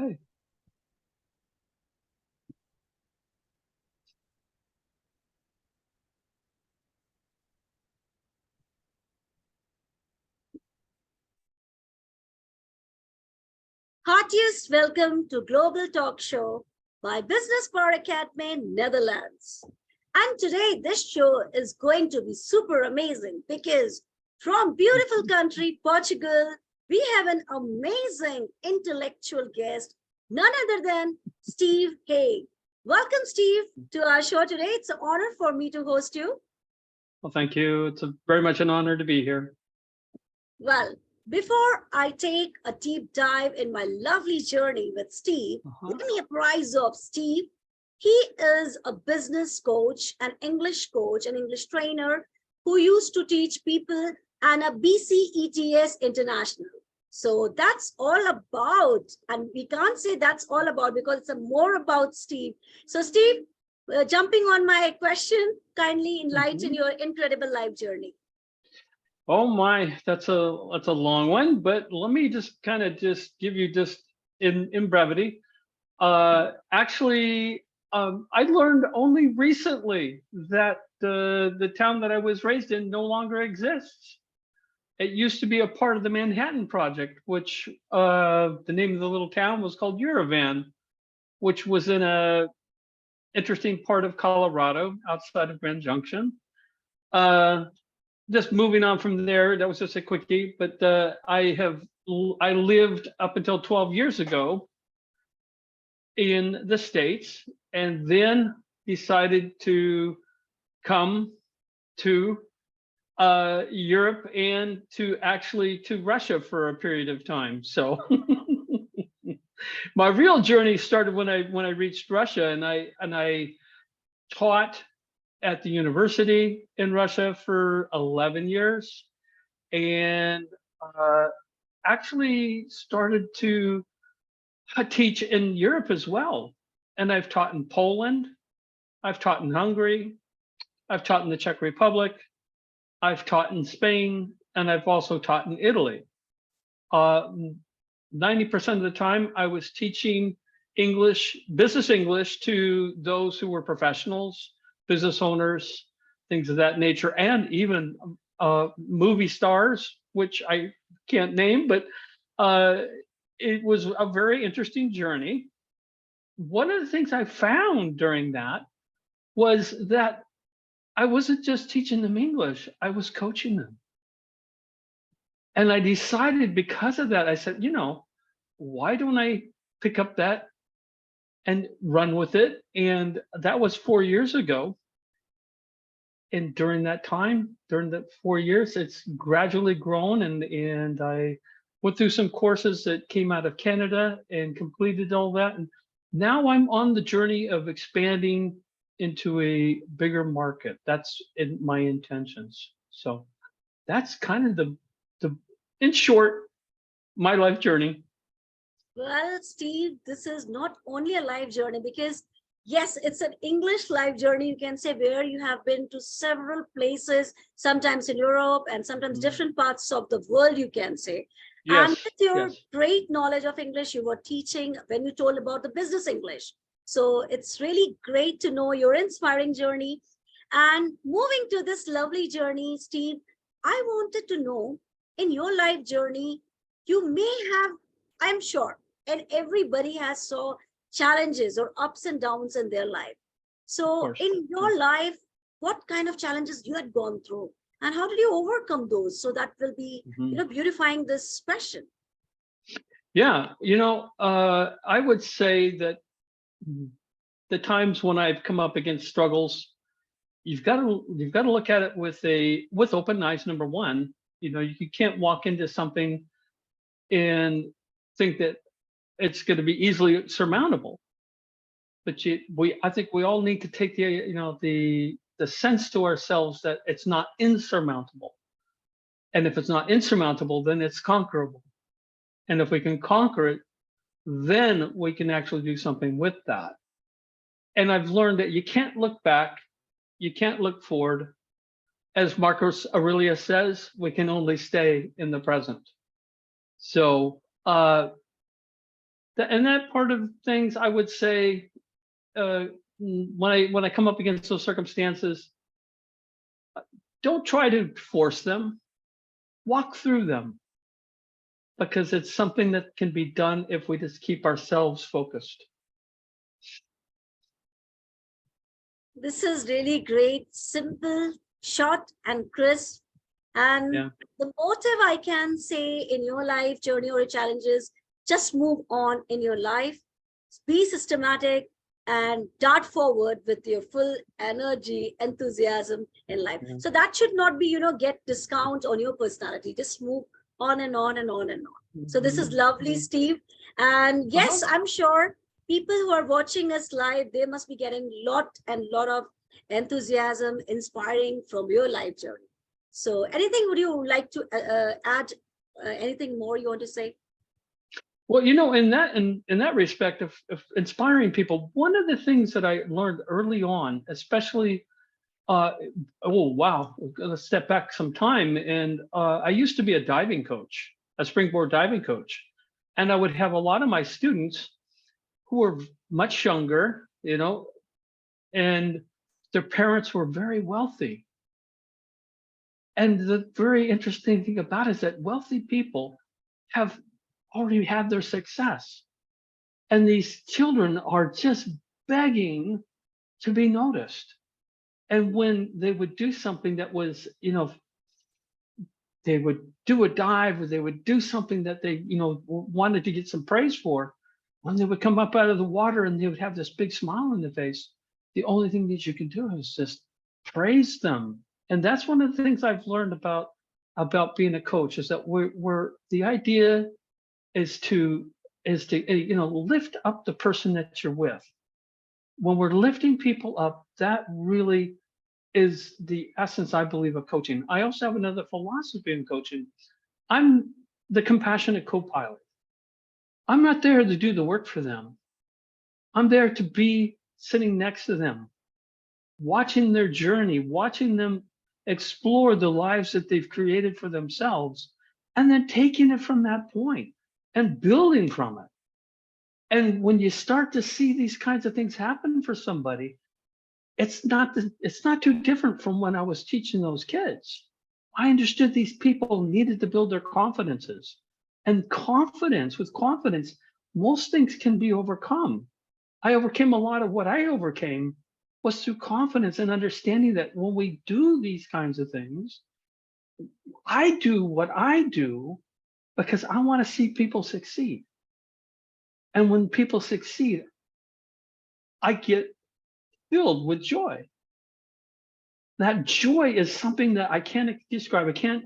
Hi. Heartiest welcome to Global Talk Show by Business Power Academy, Netherlands. And today, this show is going to be super amazing because from beautiful country, Portugal, we have an amazing intellectual guest, none other than Steve Hague. Welcome, Steve, to our show today. It's an honor for me to host you. Well, thank you. It's very much an honor to be here. Well, before I take a deep dive in my lovely journey with Steve, let me apprise of Steve. He is a business coach, an English coach, an English trainer who used to teach people and a BCETS International. So that's all about, and we can't say that's all about because it's more about Steve. So Steve, jumping on my question, kindly enlighten your incredible life journey. Oh my, that's a long one, but let me just kind of just give you just in brevity. Actually, I learned only recently that the town that I was raised in no longer exists. It used to be a part of the Manhattan Project, which the name of the little town was called Uravan, which was in a interesting part of Colorado outside of Grand Junction. Just moving on from there, that was just a quickie, but I lived up until 12 years ago in the States, and then decided to come to Europe and to Russia for a period of time. So my real journey started when I reached Russia, and I taught at the university in Russia for 11 years, and actually started to teach in Europe as well. And I've taught in Poland, I've taught in Hungary, I've taught in the Czech Republic, I've taught in Spain, and I've also taught in Italy. 90% of the time I was teaching English, business English, to those who were professionals, business owners, things of that nature, and even movie stars, which I can't name, but it was a very interesting journey. One of the things I found during that was that I wasn't just teaching them English, I was coaching them. And I decided because of that, I said, why don't I pick up that and run with it? And that was 4 years ago. And during that time, during the 4 years, it's gradually grown, and I went through some courses that came out of Canada and completed all that. And now I'm on the journey of expanding into a bigger market. That's my intentions. So that's kind of the in short, my life journey. Well, Steve, this is not only a life journey because, yes, it's an English life journey, you can say, where you have been to several places, sometimes in Europe and sometimes different parts of the world, you can say. And Yes, with your yes. great knowledge of English, you were teaching when you told about the business English. So it's really great to know your inspiring journey. And moving to this lovely journey, Steve, I wanted to know in your life journey, you may have, I'm sure, and everybody has saw challenges or ups and downs in their life. So in your life, what kind of challenges you had gone through and how did you overcome those? So that will be, beautifying this question. Yeah, I would say that the times when I've come up against struggles, you've got to look at it with open eyes. Number one, you can't walk into something and think that it's going to be easily surmountable. But I think we all need to take the sense to ourselves that it's not insurmountable. And if it's not insurmountable, then it's conquerable. And if we can conquer it, then we can actually do something with that. And I've learned that you can't look back, you can't look forward. As Marcus Aurelius says, we can only stay in the present. So And that part of things, I would say, when I come up against those circumstances, don't try to force them. Walk through them, because it's something that can be done if we just keep ourselves focused. This is really great, simple, short, and crisp. And Yeah. the motive I can say in your life journey or challenges, just move on in your life, be systematic, and dart forward with your full energy, enthusiasm in life. Yeah. So that should not be, get discount on your personality. Just move on and on and on and on. So this is lovely, Steve. And yes, I'm sure people who are watching us live, they must be getting lot of enthusiasm, inspiring from your life journey. So anything would you like to add? Anything more you want to say? Well, in that respect of inspiring people, one of the things that I learned early on, especially, oh wow, let's step back some time, and I used to be a diving coach, a springboard diving coach, and I would have a lot of my students who were much younger, and their parents were very wealthy. And the very interesting thing about it is that wealthy people have already had their success. And these children are just begging to be noticed. And when they would do something that was, they would do a dive, or they would do something that they, wanted to get some praise for, when they would come up out of the water and they would have this big smile on their face, the only thing that you can do is just praise them. And that's one of the things I've learned about being a coach, is that we're the idea is to lift up the person that you're with. When we're lifting people up, that really is the essence, I believe, of coaching. I also have another philosophy in coaching. I'm the compassionate co-pilot. I'm not there to do the work for them. I'm there to be sitting next to them, watching their journey, watching them explore the lives that they've created for themselves, and then taking it from that point and building from it. And when you start to see these kinds of things happen for somebody, it's not too different from when I was teaching those kids. I understood these people needed to build their confidences. And with confidence, most things can be overcome. I overcame a lot of what I overcame was through confidence and understanding that when we do these kinds of things, I do what I do because I want to see people succeed. And when people succeed, I get filled with joy. That joy is something that I can't describe. I can't,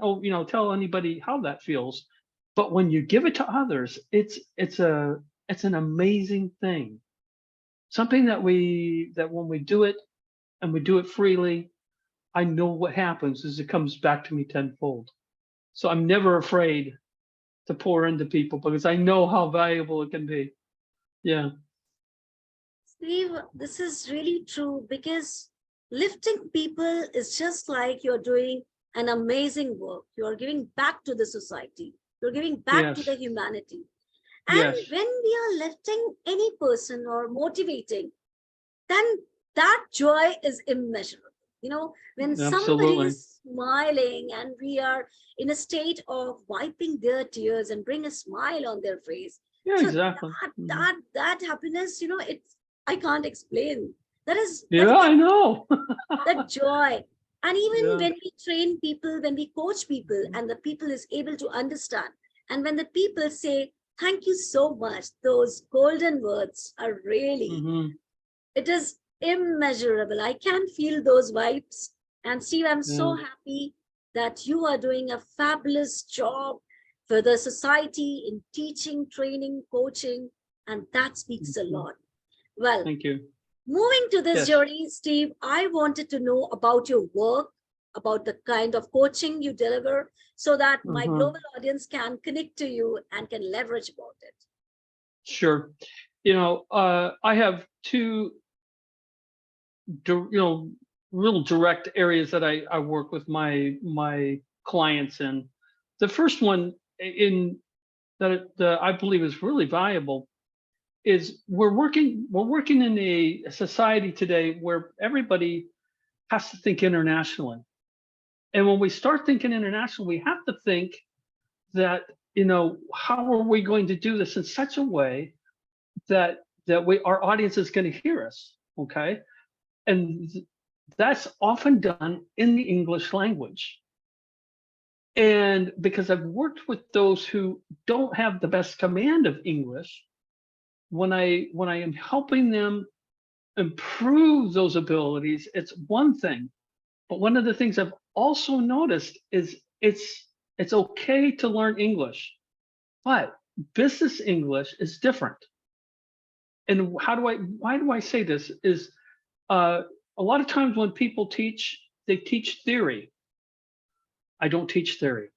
tell anybody how that feels. But when you give it to others, it's an amazing thing. Something that when we do it and we do it freely, I know what happens is it comes back to me tenfold. So I'm never afraid to pour into people because I know how valuable it can be. Yeah. Steve, this is really true, because lifting people is just like you're doing an amazing work. You're giving back to the society. You're giving back to Yes. the humanity. And Yes. when we are lifting any person or motivating, then that joy is immeasurable. When somebody Absolutely. is smiling and we are in a state of wiping their tears and bring a smile on their face. Yeah, So exactly. that happiness, it's, I can't explain. That Yeah, is I know. that joy. And even Yeah. when we train people, when we coach people, and the people is able to understand, and when the people say, thank you so much, those golden words are really, Hmm. it is immeasurable. I can feel those vibes. And Steve, I'm Yeah. so happy that you are doing a fabulous job for the society in teaching, training, coaching, and that speaks a lot. Well, Thank you. moving to this Yes. journey, Steve, I wanted to know about your work, about the kind of coaching you deliver, so that my Uh-huh. global audience can connect to you and can leverage about it. Sure. I have two, real direct areas that I work with my clients in. The first one in that I believe is really valuable is we're working in a society today where everybody has to think internationally. And when we start thinking international, we have to think that, how are we going to do this in such a way that our audience is going to hear us, okay? And that's often done in the English language. And because I've worked with those who don't have the best command of English, when I am helping them improve those abilities, it's one thing. But one of the things I've also noticed is it's okay to learn English, but business English is different. And why do I say this is a lot of times when people teach, they teach theory. I don't teach theory.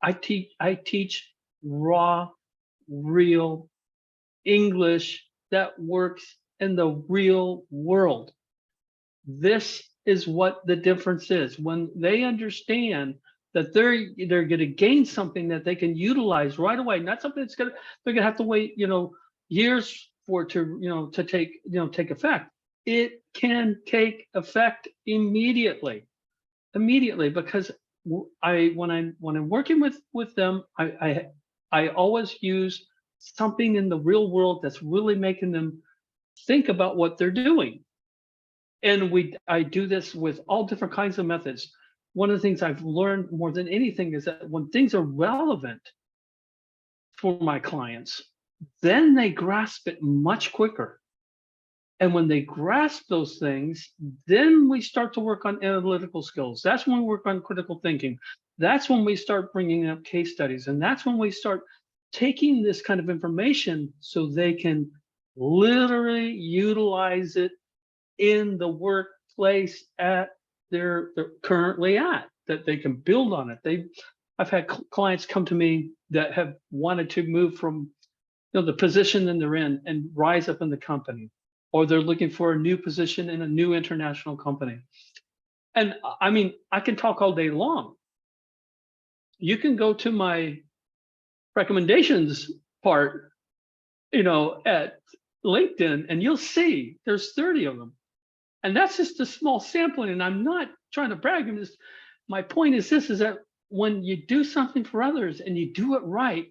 I teach raw, real English that works in the real world. This is what the difference is. When they understand that they're going to gain something that they can utilize right away, not something they're going to have to wait, years for it to, to take effect. It can take effect immediately, because when I'm working with them, I always use something in the real world that's really making them think about what they're doing. And I do this with all different kinds of methods. One of the things I've learned more than anything is that when things are relevant for my clients, then they grasp it much quicker. And when they grasp those things, then we start to work on analytical skills. That's when we work on critical thinking. That's when we start bringing up case studies. And that's when we start taking this kind of information so they can literally utilize it in the workplace they're currently at, that they can build on it. I've had clients come to me that have wanted to move from the position that they're in and rise up in the company, or they're looking for a new position in a new international company. And I mean, I can talk all day long. You can go to my recommendations part, at LinkedIn, and you'll see there's 30 of them. And that's just a small sampling. And I'm not trying to brag. My point is this, is that when you do something for others and you do it right,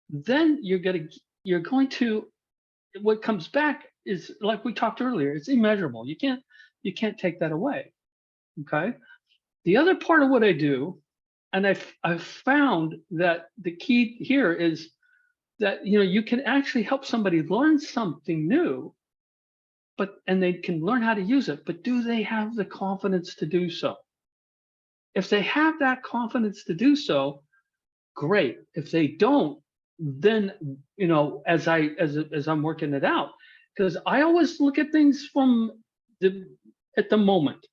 then you're going to, what comes back is, like we talked earlier, it's immeasurable. You can't take that away. Okay. The other part of what I do, and I've found that the key here is that, you can actually help somebody learn something new, and they can learn how to use it, but do they have the confidence to do so? If they have that confidence to do so, great. If they don't, then, as I'm working it out, because I always look at things at the moment,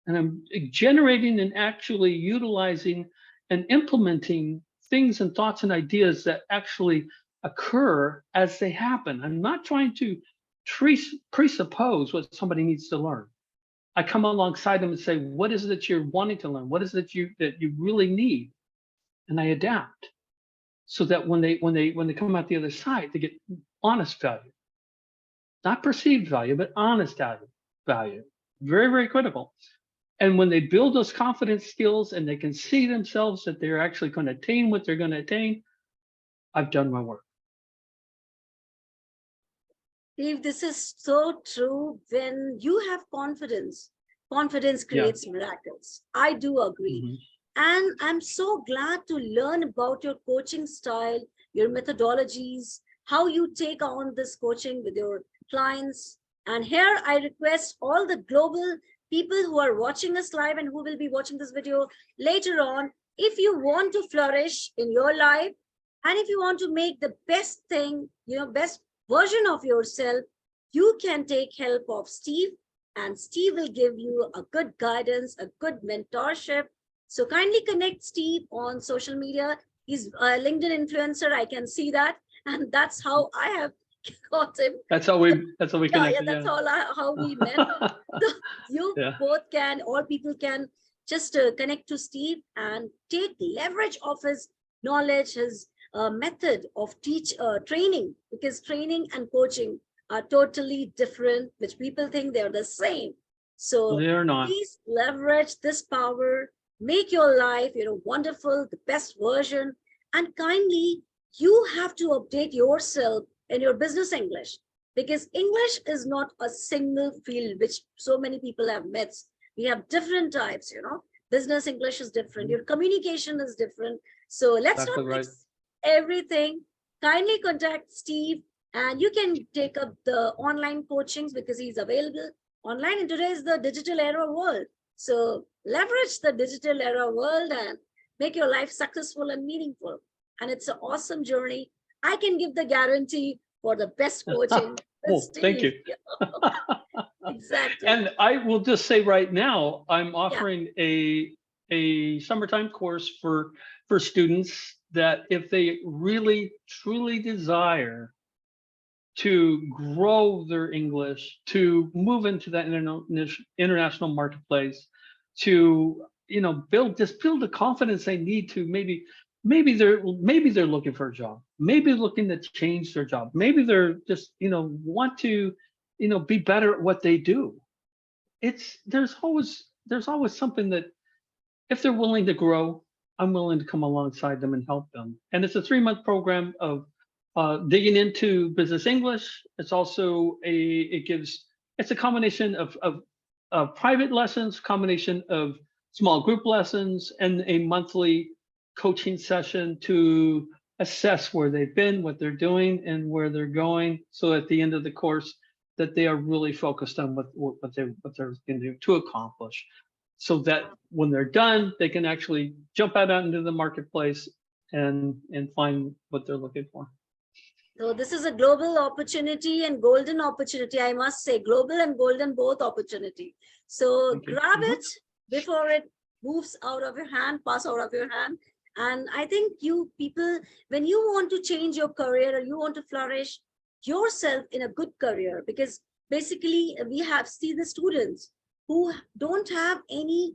and I'm generating and actually utilizing and implementing things and thoughts and ideas that actually occur as they happen. I'm not trying to presuppose what somebody needs to learn. I come alongside them and say, what is it that you're wanting to learn? What is it that you really need? And I adapt so that when they come out the other side, they get honest value, not perceived value, but honest value. Very, very critical. And when they build those confidence skills and they can see themselves that they're actually going to attain what they're going to attain, I've done my work. Steve, this is so true. When you have confidence, confidence creates miracles. I do agree. Mm-hmm. And I'm so glad to learn about your coaching style, your methodologies, how you take on this coaching with your clients. And here I request all the global people who are watching us live and who will be watching this video later on, if you want to flourish in your life, and if you want to make the best thing, best version of yourself, you can take help of Steve, and Steve will give you a good guidance, a good mentorship. So kindly connect Steve on social media. He's a LinkedIn influencer. I can see that. And that's how I have got him. That's how we connected. That's how we met. So you both can, all people can just connect to Steve and take leverage of his knowledge, his method of training, because training and coaching are totally different, which people think they're the same. So They're not. please leverage this power, make your life, wonderful, the best version, and kindly, you have to update yourself in your business English, because English is not a single field, which so many people have myths. We have different types, business English is different, your communication is different. So let's Exactly not right. mix everything. Kindly contact Steve, and you can take up the online coachings because he's available online in today's the digital era world. So leverage the digital era world and make your life successful and meaningful. And it's an awesome journey. I can give the guarantee for the best coaching. Oh, thank you. Exactly. And I will just say right now, I'm Yeah. offering a summertime course for students that if they really truly desire to grow their English, to move into that international marketplace, to build the confidence they need to maybe they're looking for a job, maybe looking to change their job, maybe they're just want to be better at what they do. There's always something that if they're willing to grow, I'm willing to come alongside them and help them. And it's a 3-month program of digging into business English. It's also it's a combination of private lessons, combination of small group lessons, and a monthly coaching session to assess where they've been, what they're doing, and where they're going. So at the end of the course, that they are really focused on what they're going to do to accomplish, so that when they're done, they can actually jump out into the marketplace and find what they're looking for. So this is a global opportunity and golden opportunity, I must say, global and golden both opportunity. So grab it before it moves out of your hand, pass out of your hand. And I think you people, when you want to change your career or you want to flourish yourself in a good career, because basically we have seen the students who don't have any,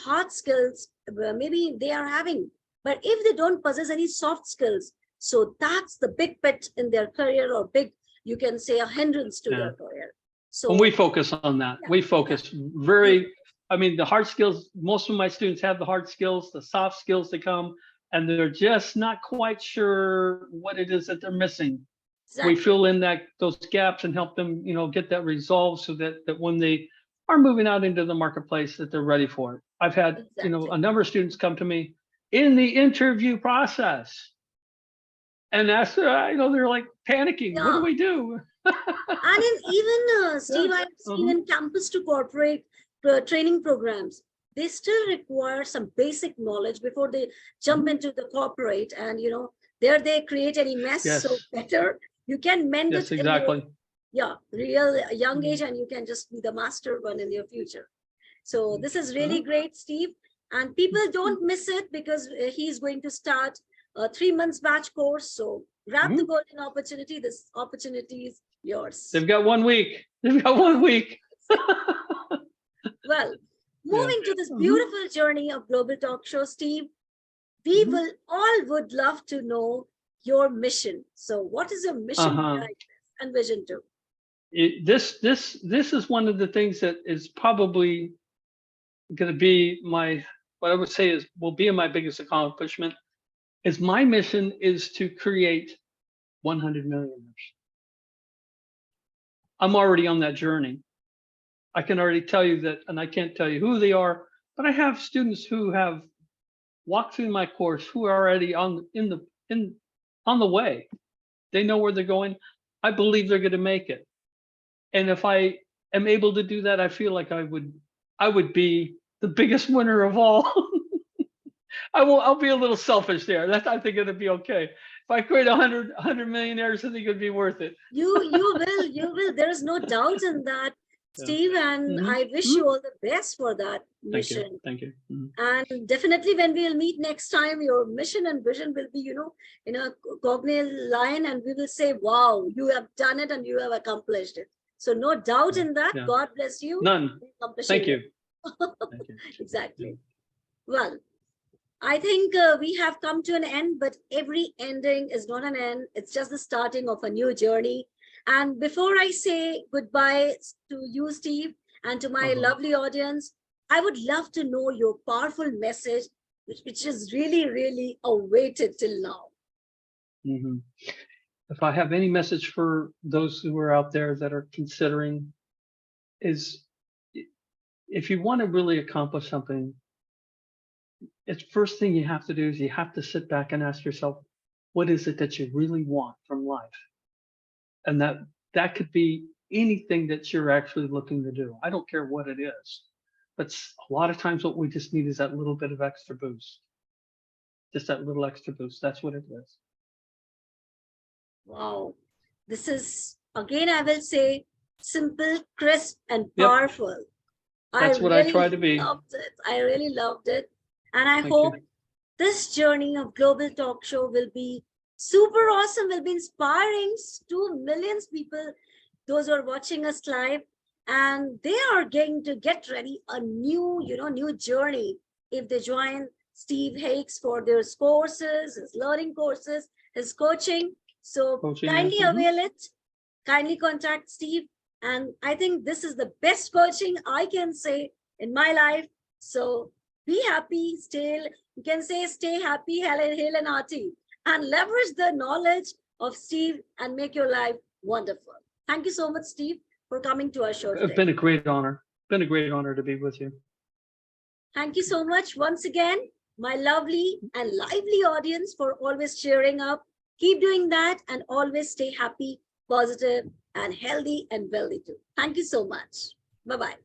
hard skills, maybe they are having, but if they don't possess any soft skills, so that's the big pit in their career, or big, you can say, a hindrance to their career. So and we focus on that. We focus very, I mean, the hard skills, most of my students have the hard skills, the soft skills to come, and they're just not quite sure what it is that they're missing. exactly. We fill in those gaps and help them, get that resolved, so that when they are moving out into the marketplace, that they're ready for it. I've had, a number of students come to me in the interview process, and that's, they're like panicking. What do we do? And even Steve, I've seen in campus to corporate training programs, they still require some basic knowledge before they jump into the corporate, and there they create any mess. So better you can mend it exactly. in your, real young age, and you can just be the master one in your future. So this is really great, Steve, and people don't miss it, because he's going to start a 3 months batch course. So grab the golden opportunity. This opportunity is yours. They've got 1 week. They've got 1 week. Well, moving to this beautiful journey of Global Talk Show, Steve, we will all would love to know your mission. So what is your mission behind this and vision too? This is one of the things that is probably going to be what I would say will be my biggest accomplishment. Is my mission is to create 100 millionaires. I'm already on that journey. I can already tell you that, and I can't tell you who they are, but I have students who have walked through my course who are already on the way. They know where they're going. I believe they're going to make it. And if I am able to do that, I feel like I would be the biggest winner of all. I'll be a little selfish there. I think it'll be okay. If I create 100 millionaires, I think it'd be worth it. You will. There is no doubt in that, Steve, and I wish you all the best for that mission. Thank you. And definitely when we'll meet next time, your mission and vision will be, in a cognate line, and we will say, wow, you have done it and you have accomplished it. So no doubt in that. God bless you. None. Thank you. Exactly. Well, I think we have come to an end, but every ending is not an end. It's just the starting of a new journey. And before I say goodbye to you, Steve, and to my lovely audience, I would love to know your powerful message, which is really, really awaited till now. Mhm. If I have any message for those who are out there that are considering is if you want to really accomplish something, it's first thing you have to do is you have to sit back and ask yourself, what is it that you really want from life? And that could be anything that you're actually looking to do. I don't care what it is. But a lot of times what we just need is that little bit of extra boost. Just that little extra boost. That's what it is. Wow. This is, again, I will say, simple, crisp, and Yep. powerful. I That's what I try really to be. loved it. I really loved it. And I Thank hope you. this journey of Global Talk Show will be super awesome, will be inspiring to millions of people, those who are watching us live, and they are going to get ready a new, new journey if they join Steve Hakes for their courses, his learning courses, his coaching. So Coaching, kindly yeah. avail it, kindly contact Steve. And I think this is the best coaching I can say in my life. So be happy, you can say stay happy, hale and hearty, and leverage the knowledge of Steve and make your life wonderful. Thank you so much, Steve, for coming to our show It's today. been a great honor. Been a great honor to be with you. Thank you so much once again, my lovely and lively audience, for always cheering up. Keep doing that and always stay happy, positive, and healthy and wealthy too. Thank you so much. Bye-bye.